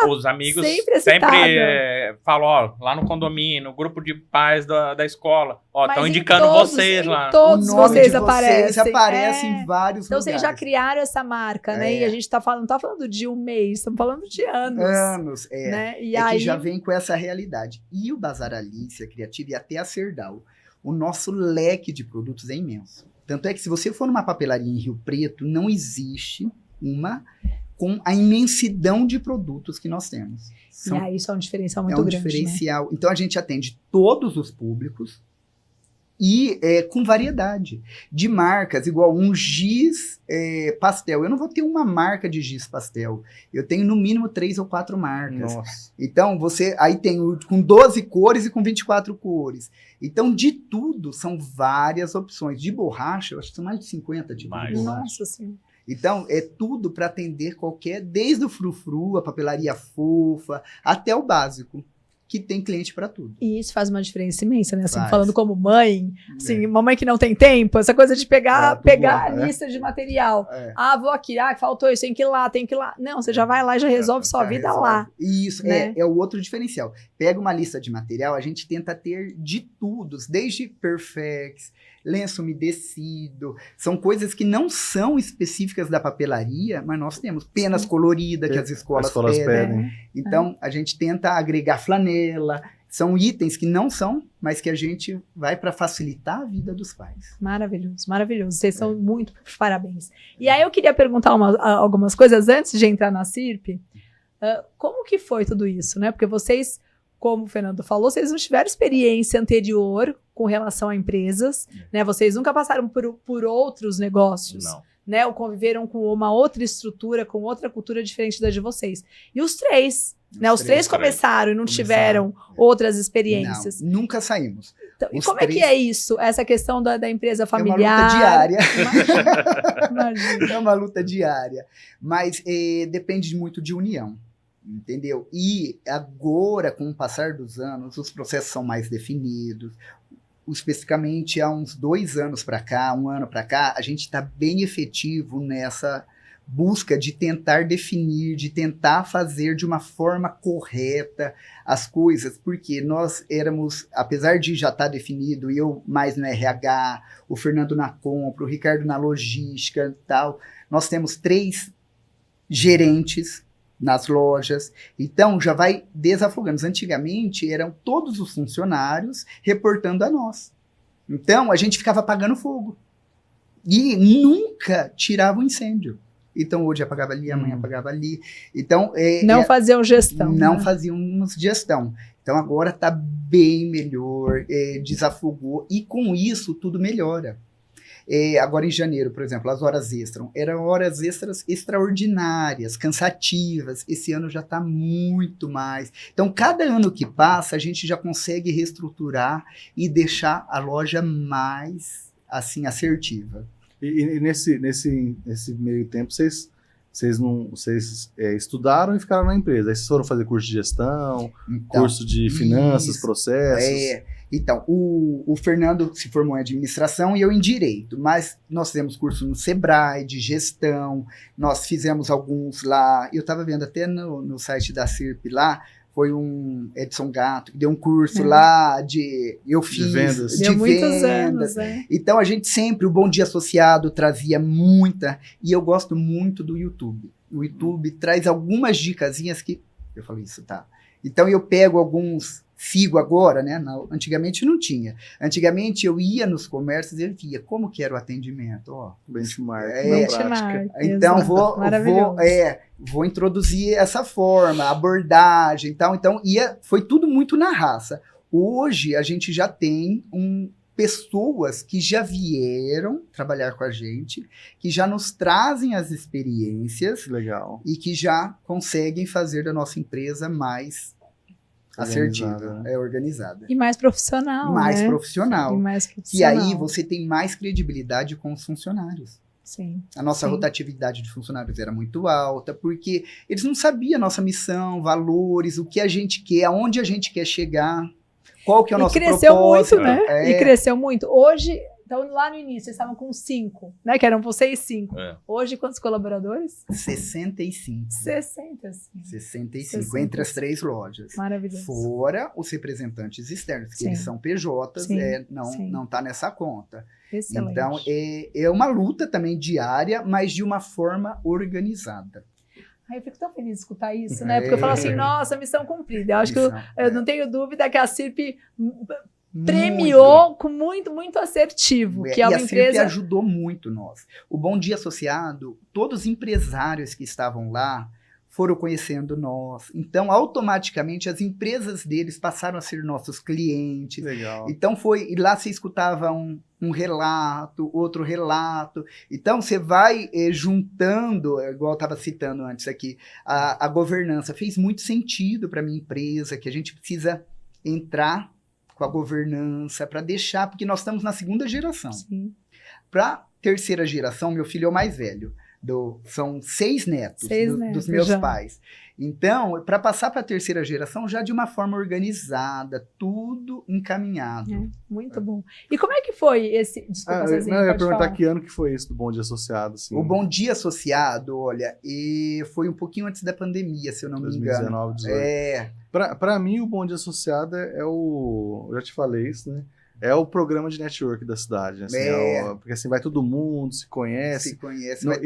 os amigos sempre falam, lá no condomínio, no grupo de pais da escola, estão indicando vocês lá. Todos vocês aparecem. Em vários então, vocês já criaram essa marca, né? E a gente não tá falando de um mês, estamos falando de anos. Né? E aí... que já vem com essa realidade. E o Bazaralice, a Criativa e até a Serdal, o nosso leque de produtos é imenso. Tanto é que se você for numa papelaria em Rio Preto, não existe uma com a imensidão de produtos que nós temos. Isso é um diferencial muito grande. Diferencial. Né? Então, a gente atende todos os públicos, e com variedade de marcas, igual um giz pastel. Eu não vou ter uma marca de giz pastel. Eu tenho no mínimo 3 ou 4 marcas. Nossa. Então, aí tem com 12 cores e com 24 cores. Então, de tudo, são várias opções. De borracha, eu acho que são mais de 50 tipos de borracha. Nossa Senhora. Então, é tudo para atender desde o frufru, a papelaria fofa, até o básico, que tem cliente para tudo. E isso faz uma diferença imensa, né? Assim, falando como mãe, assim, mamãe que não tem tempo, essa coisa de pegar a lista de material. Vou aqui, faltou isso, tem que ir lá. Não, você já vai lá e já resolve sua vida lá. Isso, né? É o outro diferencial. Pega uma lista de material, a gente tenta ter de tudo, desde Perfex, lenço umedecido, são coisas que não são específicas da papelaria, mas nós temos penas coloridas que as escolas pedem. Então, a gente tenta agregar flanela, são itens que não são, mas que a gente vai para facilitar a vida dos pais. Maravilhoso, maravilhoso. Vocês são muito parabéns. E aí eu queria perguntar algumas coisas antes de entrar na CIRP. Como que foi tudo isso, né? Porque vocês, como o Fernando falou, vocês não tiveram experiência anterior com relação a empresas, né? Vocês nunca passaram por outros negócios, né? Ou conviveram com uma outra estrutura, com outra cultura diferente da de vocês. E os três Né? Os três começaram e não tiveram outras experiências. Não, nunca saímos. Então, e como é que é isso? Essa questão da empresa familiar? É uma luta diária. Imagina. É uma luta diária. Mas depende muito de união. Entendeu? E agora, com o passar dos anos, os processos são mais definidos. Especificamente há uns 2 anos para cá, 1 ano para cá, a gente está bem efetivo nessa busca de tentar definir, de tentar fazer de uma forma correta as coisas, porque nós éramos, apesar de já estar definido, eu mais no RH, o Fernando na compra, o Ricardo na logística e tal, nós temos 3 gerentes nas lojas, então já vai desafogando. Antigamente eram todos os funcionários reportando a nós, então a gente ficava apagando fogo e nunca tirava o incêndio. Então hoje apagava ali, amanhã apagava ali, então não faziam gestão, não fazíamos gestão. Então agora está bem melhor, desafogou, e com isso tudo melhora. Agora em janeiro, por exemplo, as horas extras eram horas extras extraordinárias, cansativas. Esse ano já está muito mais. Então, cada ano que passa, a gente já consegue reestruturar e deixar a loja mais assim assertiva. E nesse meio tempo, vocês estudaram e ficaram na empresa. Aí vocês foram fazer curso de gestão, então, curso de finanças, processos. Então, o Fernando se formou em administração e eu em direito, mas nós fizemos curso no Sebrae, de gestão, nós fizemos alguns lá, eu estava vendo até no site da CIRP lá, foi um Edson Gato, que deu um curso lá eu fiz de vendas. Deu muitos anos, Então, a gente sempre, o Bom Dia Associado trazia muita, e eu gosto muito do YouTube. O YouTube traz algumas dicasinhas que, eu falei isso, tá? Então, eu pego alguns... Sigo agora, né? Antigamente não tinha. Antigamente eu ia nos comércios e via como que era o atendimento. Benchmark. Então vou introduzir essa forma, abordagem e tal. Então foi tudo muito na raça. Hoje a gente já tem pessoas que já vieram trabalhar com a gente, que já nos trazem as experiências. Legal. E que já conseguem fazer da nossa empresa mais assertiva, organizada. E mais profissional, mais né? profissional. E mais profissional. E aí você tem mais credibilidade com os funcionários. Sim. A nossa rotatividade de funcionários era muito alta, porque eles não sabiam a nossa missão, valores, o que a gente quer, aonde a gente quer chegar, qual que é o nosso propósito. E cresceu muito, né? E cresceu muito. Hoje... Então, lá no início, vocês estavam com 5, né? Que eram vocês 5. Hoje, quantos colaboradores? 65. 65, entre as 3 lojas. Maravilhoso. Fora os representantes externos, que eles são PJs, não está nessa conta. Excelente. Então, é uma luta também diária, mas de uma forma organizada. Eu fico tão feliz de escutar isso, né? Porque eu falo assim, nossa, missão cumprida. Eu acho que eu não tenho dúvida que a CIRP... premiou com muito assertivo, que é uma empresa... E a CIRP ajudou muito nós. O Bom Dia Associado, todos os empresários que estavam lá foram conhecendo nós. Então, automaticamente, as empresas deles passaram a ser nossos clientes. Legal. Então, e lá você escutava um relato, outro relato. Então, você vai juntando, igual eu estava citando antes aqui, a governança. Fez muito sentido para a minha empresa, que a gente precisa entrar com a governança, para deixar, porque nós estamos na 2ª geração. Para a 3ª geração, meu filho é o mais velho. São 6 netos, dos meus pais. Então, para passar para a 3ª geração, já de uma forma organizada, tudo encaminhado. Muito bom. E como é que foi esse... Desculpa, Cezinha, eu ia perguntar que ano que foi isso do Bom Dia Associado. Assim. O Bom Dia Associado, olha, foi um pouquinho antes da pandemia, se eu não me engano. 2019, 2018. Para mim, o Bom Dia Associado eu já te falei isso, né? É o programa de network da cidade. Assim, porque assim, vai todo mundo, se conhece.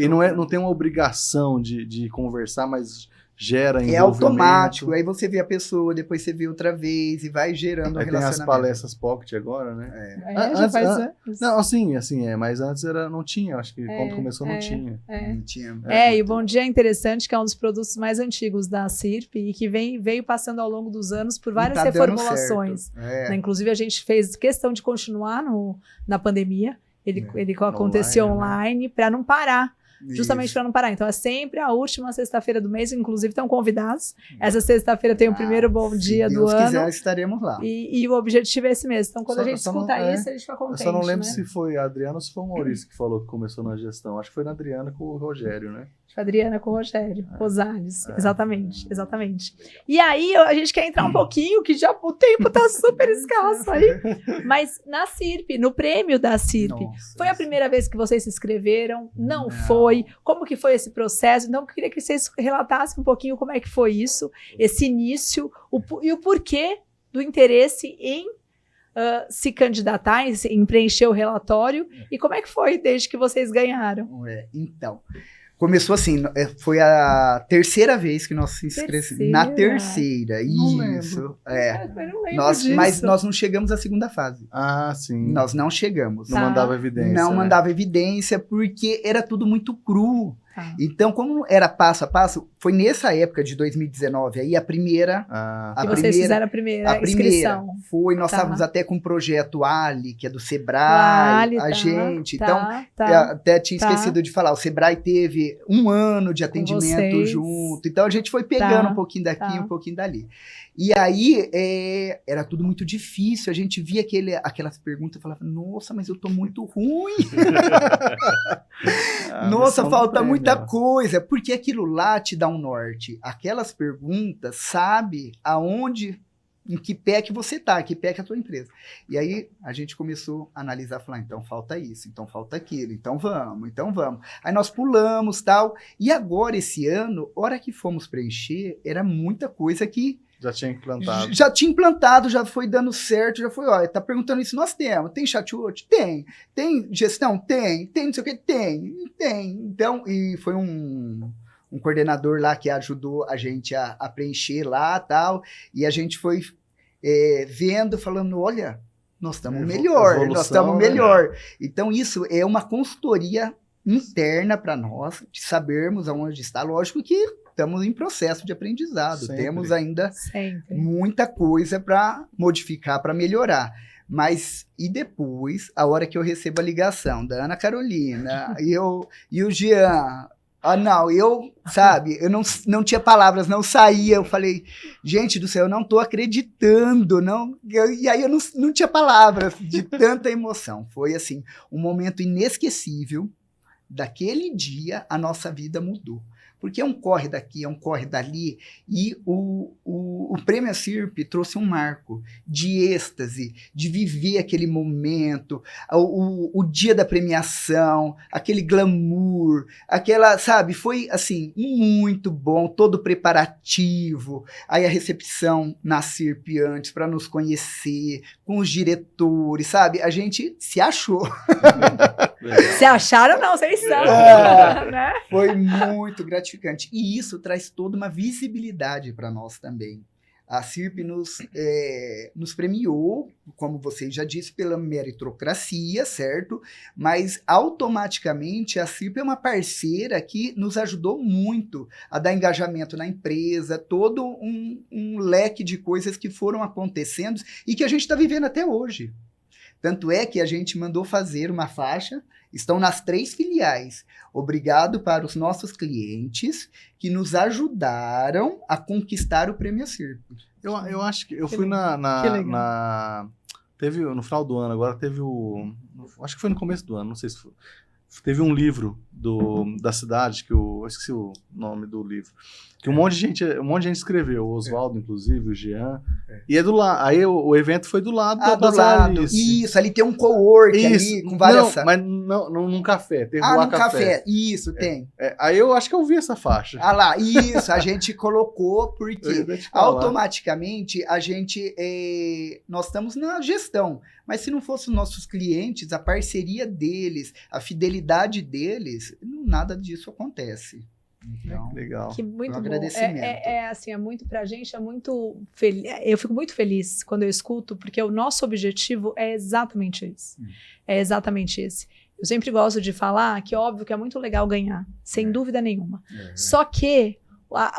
Não tem uma obrigação de conversar, mas gera envolvimento. É automático. Aí você vê a pessoa, depois você vê outra vez e vai gerando um relacionamento. Tem as palestras Pocket agora, né? Já faz anos. Não, assim, mas antes não tinha. Acho que quando começou não tinha. Não tinha. E o Bom Dia é interessante, que é um dos produtos mais antigos da CIRP e que veio passando ao longo dos anos por várias reformulações. Né? Inclusive, a gente fez questão de continuar na pandemia. Ele aconteceu online para não parar. justamente Isso. para não parar. Então, é sempre a última sexta-feira do mês, inclusive estão convidados. Essa sexta-feira tem o primeiro bom dia do Se Deus ano. quiser, estaremos lá. E o objetivo é esse mesmo. Então, quando a gente Só não- escuta isso, a gente fica Eu contente, só não lembro né? se foi a Adriana ou se foi o Maurício que falou que começou na gestão. Acho que foi na Adriana com o Rogério, né? Adriana com o Rogério Rosales. Exatamente, exatamente. E aí, a gente quer entrar um pouquinho, que já o tempo tá super escasso aí. Mas na CIRP, no prêmio da CIRP, Nossa. foi a primeira vez que vocês se inscreveram? Não foi? Como que foi esse processo? Então, eu queria que vocês relatassem um pouquinho como é que foi isso, esse início, e o porquê do interesse em se candidatar, em preencher o relatório, e como é que foi desde que vocês ganharam? Então, começou assim, foi a terceira vez que nós se inscrevemos. Terceira? Na terceira, Não isso. lembro. Eu não lembro disso. Mas nós não chegamos à segunda fase. Ah, sim. Nós não chegamos. Não Tá. mandava evidência. Não né? mandava evidência porque era tudo muito cru. Tá. Então, como era passo a passo, foi nessa época de 2019 aí a primeira. Ah, A E vocês primeira- fizeram a primeira A primeira inscrição. foi, nós Tá. estávamos até com o projeto Ali, que é do Sebrae, Vale, a tá, gente. tá, Então, eu tá. até tinha tá. esquecido de falar, o Sebrae teve 1 ano de atendimento vocês. junto. Então, a gente foi pegando Tá, um pouquinho daqui, tá. um pouquinho dali. E aí, era tudo muito difícil. A gente via aquelas perguntas e falava, nossa, mas eu tô muito ruim. a Nossa, missão do falta prêmio, muita né? coisa. Porque aquilo lá te dá um norte. Aquelas perguntas, sabe aonde, em que pé que você tá, que pé que é a tua empresa. E aí a gente começou a analisar, falar, então falta isso, então falta aquilo, então vamos. Aí nós pulamos, tal. E agora, esse ano, hora que fomos preencher, era muita coisa que Já tinha implantado. já tinha implantado, já foi dando certo, já foi, olha, tá perguntando isso, nós temos. Tem chatbot? Tem. Tem gestão? Tem. Tem não sei o que? Tem. Então, e foi um coordenador lá que ajudou a gente a preencher lá, tal, e a gente foi vendo, falando, olha, nós estamos melhor, evolução, nós estamos né? melhor. Então, isso é uma consultoria interna para nós, de sabermos aonde está. Lógico que estamos em processo de aprendizado, Sempre. temos ainda Sempre. muita coisa para modificar, para melhorar. Mas, e depois, a hora que eu recebo a ligação da Ana Carolina e o Jean, sabe, eu não tinha palavras, não saía, eu falei, gente do céu, eu não tô acreditando, e aí eu não tinha palavras de tanta emoção. Foi, assim, um momento inesquecível. Daquele dia, a nossa vida mudou. Porque é um corre daqui, é um corre dali, e o Prêmio CIRP trouxe um marco de êxtase, de viver aquele momento, o dia da premiação, aquele glamour, sabe, foi assim, muito bom, todo preparativo, aí a recepção na CIRP antes, para nos conhecer, com os diretores, sabe, a gente se achou. Se acharam, não, vocês são. É. Né? Foi muito gratificante. E isso traz toda uma visibilidade para nós também. A CIRP nos premiou, como vocês já disse, pela meritocracia, certo? Mas automaticamente a CIRP é uma parceira que nos ajudou muito a dar engajamento na empresa, todo um leque de coisas que foram acontecendo e que a gente está vivendo até hoje. Tanto é que a gente mandou fazer uma faixa, estão nas 3 filiais. Obrigado para os nossos clientes que nos ajudaram a conquistar o Prêmio CIRP. Eu acho que eu Que fui legal. Que legal. teve no final do ano, agora teve acho que foi no começo do ano, não sei se foi. Teve um livro da cidade, eu esqueci o nome do livro, que um monte de gente escreveu, o Oswaldo, inclusive, o Jean, e é do lado, aí o evento foi do lado da Do Bazar lado. Alice. Isso, ali tem um co-work ali, com várias... Não, mas não, num café, teve lá no café. Isso, tem. Aí eu acho que eu vi essa faixa. Ah lá, isso, a gente colocou Eu porque ia te falar. automaticamente nós estamos na gestão, mas se não fossem os nossos clientes, a parceria deles, a fidelidade deles, nada disso acontece. Então, Legal. Que muito Um bom. agradecimento. Assim, é muito pra gente, é muito feliz. Eu fico muito feliz quando eu escuto, porque o nosso objetivo é exatamente esse. É exatamente esse. Eu sempre gosto de falar que, óbvio, que é muito legal ganhar, sem dúvida nenhuma. Só que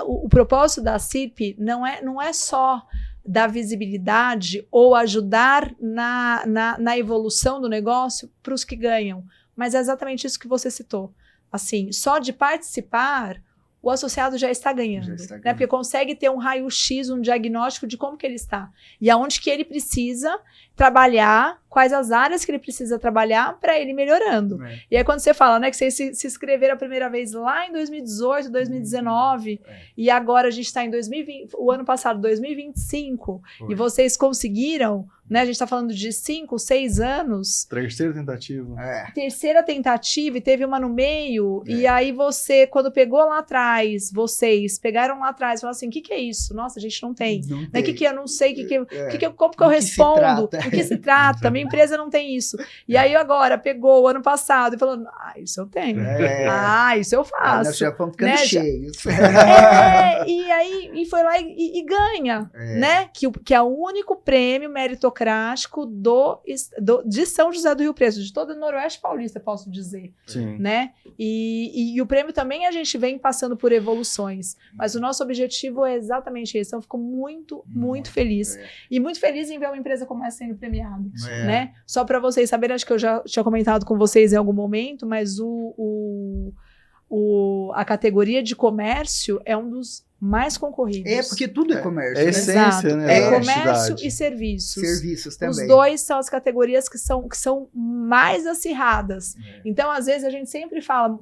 o propósito da CIRP não é só dar visibilidade ou ajudar na evolução do negócio para os que ganham, mas é exatamente isso que você citou. assim, só de participar, o associado já está ganhando, Já está né? Porque consegue ter um raio-x, um diagnóstico de como que ele está e aonde que ele precisa trabalhar, quais as áreas que ele precisa trabalhar para ele ir melhorando. E aí quando você fala, né, que vocês se inscreveram a primeira vez lá em 2018, 2019, e agora a gente está em 2020, o ano passado, 2025, e vocês conseguiram, né, a gente está falando de 5, 6 anos. Terceira tentativa. Terceira tentativa, e teve uma no meio, e aí você, quando pegou lá atrás, vocês pegaram lá atrás, falaram assim, o que é isso? Nossa, a gente não tem. Não Né? tem. O que eu não sei, como que eu respondo? O que se trata? Minha empresa não tem isso. E aí agora pegou o ano passado e falou, isso eu tenho. Isso eu faço. Nós já fomos ficando Né? cheios. E aí foi lá e ganha, né? Que é o único prêmio meritocrático de São José do Rio Preto, de todo o Noroeste Paulista, posso dizer. Sim. Né? E o prêmio também a gente vem passando por evoluções, mas o nosso objetivo é exatamente esse. Então eu fico muito, muito feliz. E muito feliz em ver uma empresa como essa sendo premiada. Né? Só para vocês saberem, acho que eu já tinha comentado com vocês em algum momento, mas a categoria de comércio é um dos mais concorridos. Porque tudo é comércio. É né? essência, Exato. né? É da comércio cidade. e serviços. Serviços também. Os dois são as categorias que são mais acirradas. Então, às vezes, a gente sempre fala,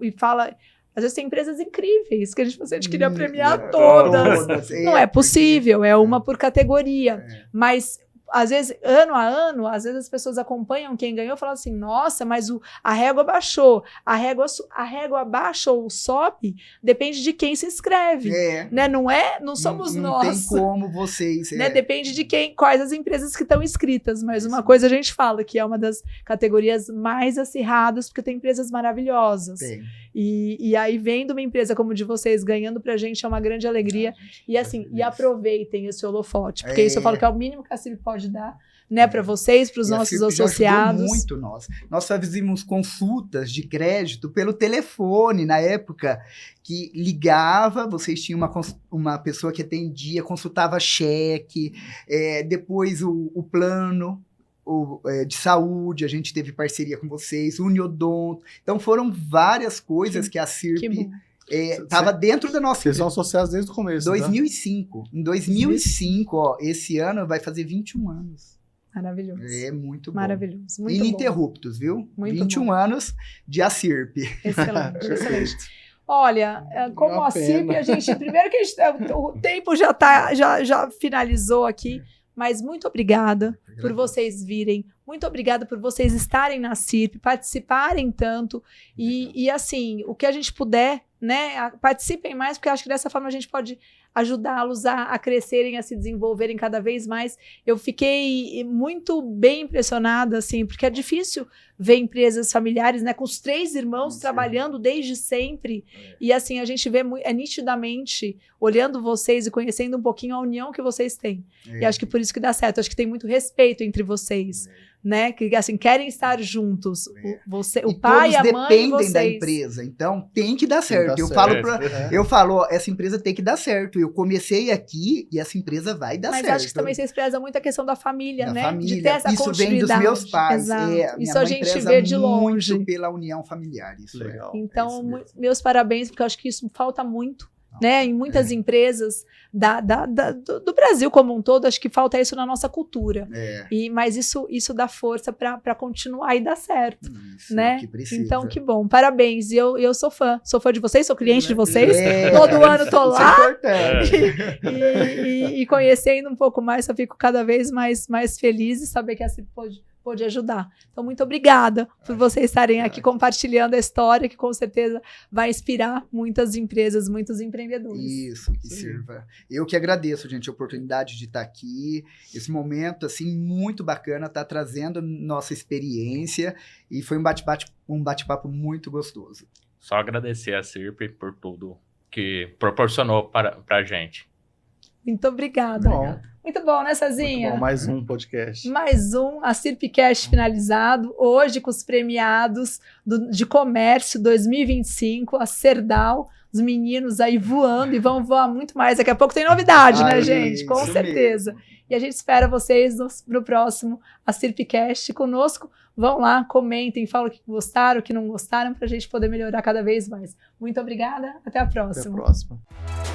às vezes tem empresas incríveis que a gente queria premiar todas. Não é possível, é uma por categoria. Mas, às vezes, ano a ano, às vezes as pessoas acompanham quem ganhou e falam assim, nossa, mas a régua baixou. A régua baixa ou sobe, depende de quem se inscreve. Né? Não somos nós. Não tem como vocês. Né? Depende de quais as empresas que estão inscritas. Mas uma coisa a gente fala, que é uma das categorias mais acirradas, porque tem empresas maravilhosas. Tem. E aí, vendo uma empresa como de vocês ganhando pra gente, é uma grande alegria. E assim, aproveitem esse holofote, porque isso eu falo que é o mínimo que a CIRP pode dar, né, para vocês, para os nossos associados. Muito nós fazíamos consultas de crédito pelo telefone na época, que ligava, vocês tinham uma pessoa que atendia, consultava cheque, depois o plano de saúde, a gente teve parceria com vocês, Uniodonto. Então foram várias coisas que a CIRP estava dentro da nossa... Vocês são associados desde o começo, 2005. Em 2005, esse ano vai fazer 21 anos. Maravilhoso. É muito bom. Maravilhoso. Muito ininterruptos, bom. Viu? Muito 21 bom. anos de ACIRP. Excelente, excelente. Olha, como a CIRP, a gente... Primeiro que o tempo já finalizou aqui, mas muito obrigada por vocês virem. Muito obrigada por vocês estarem na CIRP, participarem tanto. E assim, o que a gente puder, né? Participem mais, porque eu acho que dessa forma a gente pode ajudá-los a crescerem, a se desenvolverem cada vez mais. Eu fiquei muito bem impressionada, assim, porque é difícil ver empresas familiares, né, com os 3 irmãos trabalhando desde sempre. E assim, a gente vê nitidamente, olhando vocês e conhecendo um pouquinho a união que vocês têm. E acho que por isso que dá certo. Acho que tem muito respeito entre vocês. Né? Que assim, querem estar juntos. O pai, a mãe e vocês. Dependem da empresa, então tem que dar certo. Eu falo, essa empresa tem que dar certo. Eu comecei aqui e essa empresa vai dar certo. Mas acho que também vocês prezam muito a questão da família, né? Família. De ter essa isso continuidade. Vem dos meus pais. Isso a gente vê de longe. Muito pela união familiar. Isso legal. Então, meus parabéns, porque eu acho que isso falta muito. Né? Em muitas empresas do Brasil como um todo, acho que falta isso na nossa cultura. Mas isso dá força para continuar e dar certo. Isso, né? Que precisa. Então, que bom. Parabéns. E eu sou fã. Sou fã de vocês, sou cliente de vocês. Todo ano tô lá. E conhecendo um pouco mais, eu fico cada vez mais feliz e saber que essa pode ajudar. Então, muito obrigada por vocês estarem aqui compartilhando a história, que com certeza vai inspirar muitas empresas, muitos empreendedores. Isso, que sirva. Eu que agradeço, gente, a oportunidade de estar aqui, esse momento, assim, muito bacana, tá trazendo nossa experiência, e foi um bate-papo muito gostoso. Só agradecer a CIRP por tudo que proporcionou para a gente. Muito obrigada. Bom. Muito bom, né, Cezinha? Muito bom, mais um podcast. Mais um, a Cirpcast finalizado, hoje com os premiados de comércio 2025, a Cerdal, os meninos aí voando e vão voar muito mais. Daqui a pouco tem novidade, né, gente? Com certeza. Mesmo. E a gente espera vocês no próximo, a Cirpcast conosco. Vão lá, comentem, falem o que gostaram, o que não gostaram, para a gente poder melhorar cada vez mais. Muito obrigada, até a próxima. Até a próxima.